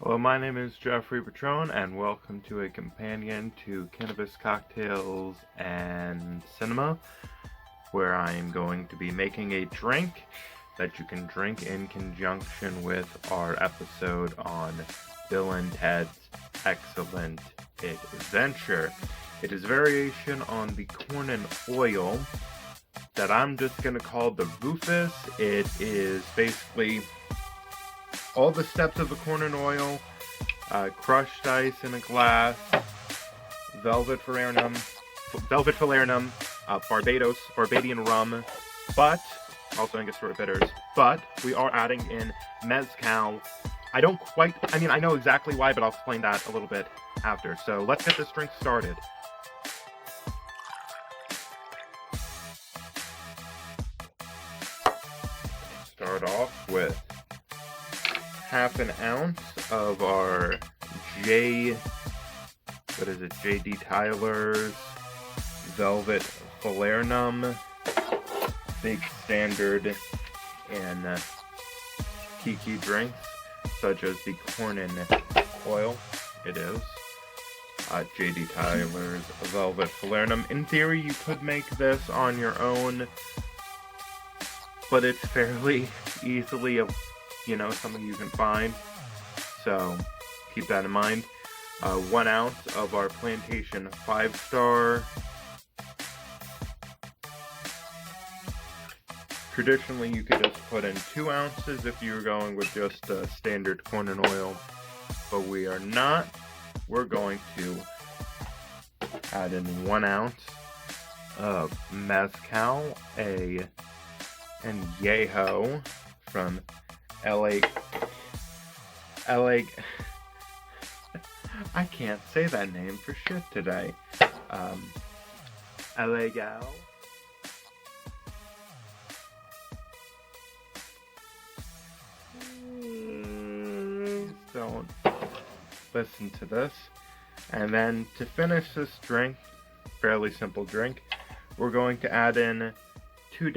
Hello, my name is Jeffrey Patron, and welcome to a companion to Cannabis Cocktails and Cinema, where I am going to be making a drink that you can drink in conjunction with our episode on Bill and Ted's Excellent Adventure. It is a variation on the corn and oil that I'm just going to call the Rufus. It is basically all the steps of the corn and oil, crushed ice in a glass, Velvet Falernum, Barbados, Barbadian rum, but also Angostura bitters. But we are adding in mezcal. I know exactly why, but I'll explain that a little bit after. So let's get this drink started. Start off with half an ounce of our JD Tyler's Velvet Falernum, big standard in kiki drinks, such as the corn and oil. It is JD Tyler's Velvet Falernum. In theory, you could make this on your own, but it's fairly easily something you can find, so keep that in mind. 1 ounce of our Plantation 5-star. Traditionally, you could just put in 2 ounces if you were going with just standard corn and oil, but we are not. We're going to add in 1 ounce of mezcal, an añejo from LA. I can't say that name for shit today. Gal. Don't listen to this. And then to finish this drink, fairly simple drink, we're going to add in 2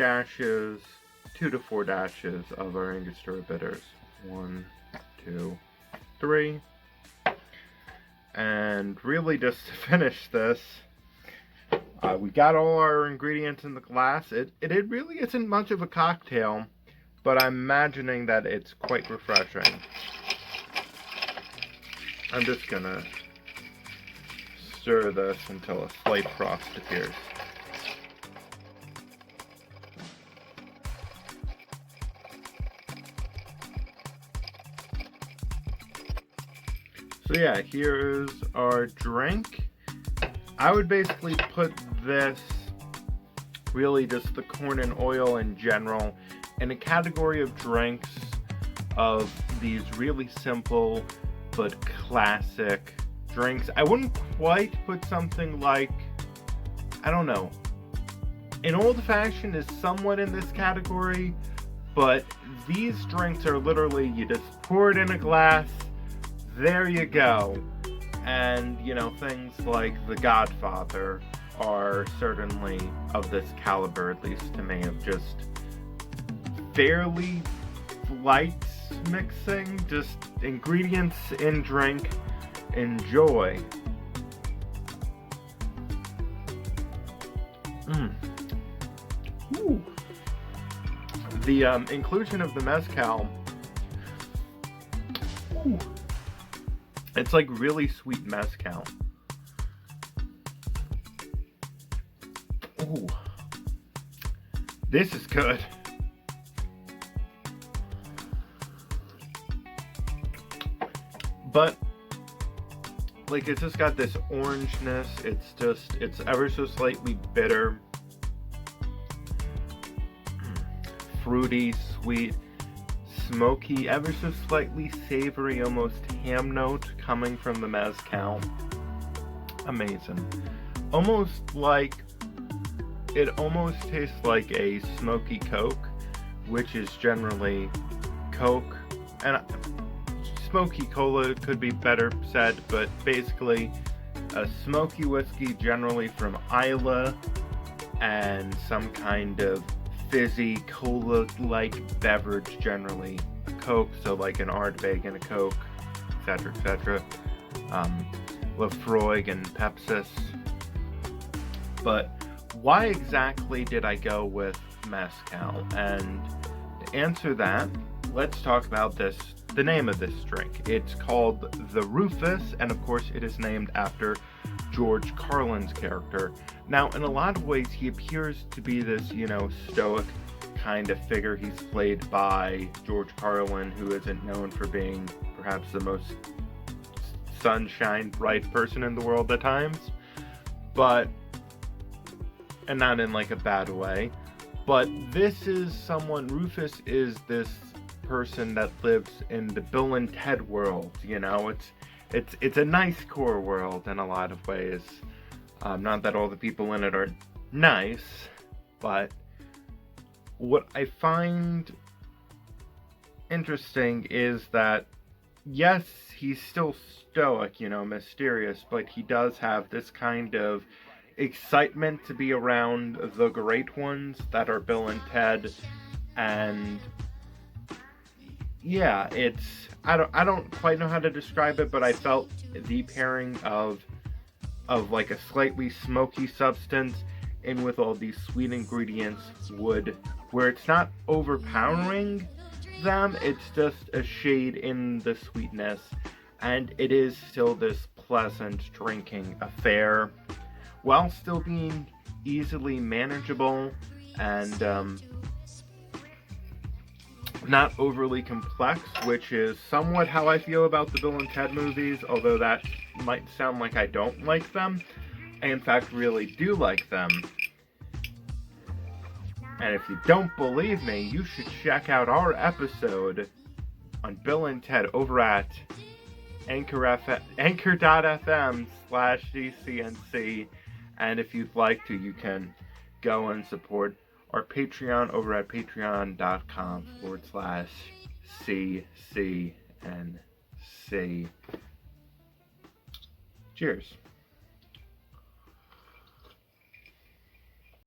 to 4 dashes of our Angostura bitters. 1, 2, 3. And really, just to finish this, we got all our ingredients in the glass. It really isn't much of a cocktail, but I'm imagining that it's quite refreshing. I'm just gonna stir this until a slight frost appears. So yeah, here's our drink. I would basically put this, really just the corn and oil in general, in a category of drinks of these really simple but classic drinks. I wouldn't quite put something like, I don't know, an old fashioned is somewhat in this category, but these drinks are literally, you just pour it in a glass, there you go. And, things like The Godfather are certainly of this caliber, at least to me, of just fairly light mixing, just ingredients in drink, enjoy. Ooh. The inclusion of the mezcal, it's like really sweet mezcal. Ooh. This is good. But, it's just got this orangeness. It's ever so slightly bitter. Fruity, sweet, smoky, ever so slightly savory, almost ham note coming from the mezcal. Amazing. It almost tastes like a smoky Coke, which is generally Coke, and smoky cola could be better said, but basically a smoky whiskey generally from Islay and some kind of fizzy cola-like beverage, generally a Coke, so like an Ardbeg and a Coke, etc., etc. Lefroy and Pepsis. But why exactly did I go with mezcal? And to answer that, let's talk about the name of this drink. It's called the Rufus, and of course it is named after George Carlin's character. Now, in a lot of ways, he appears to be this, stoic kind of figure. He's played by George Carlin, who isn't known for being perhaps the most sunshine bright person in the world at times, and not in like a bad way. But Rufus is this person that lives in the Bill and Ted world. It's a nice core world in a lot of ways. Not that all the people in it are nice, but what I find interesting is that, yes, he's still stoic, mysterious, but he does have this kind of excitement to be around the great ones that are Bill and Ted. And yeah, I don't quite know how to describe it, but I felt the pairing of like a slightly smoky substance in with all these sweet ingredients where it's not overpowering them, it's just a shade in the sweetness, and it is still this pleasant drinking affair while still being easily manageable and not overly complex, which is somewhat how I feel about the Bill and Ted movies, although that might sound like I don't like them. I in fact really do like them. And if you don't believe me, you should check out our episode on Bill and Ted over at anchor.fm/CCnC. And if you'd like to, you can go and support our Patreon over at patreon.com/CCnC. Cheers.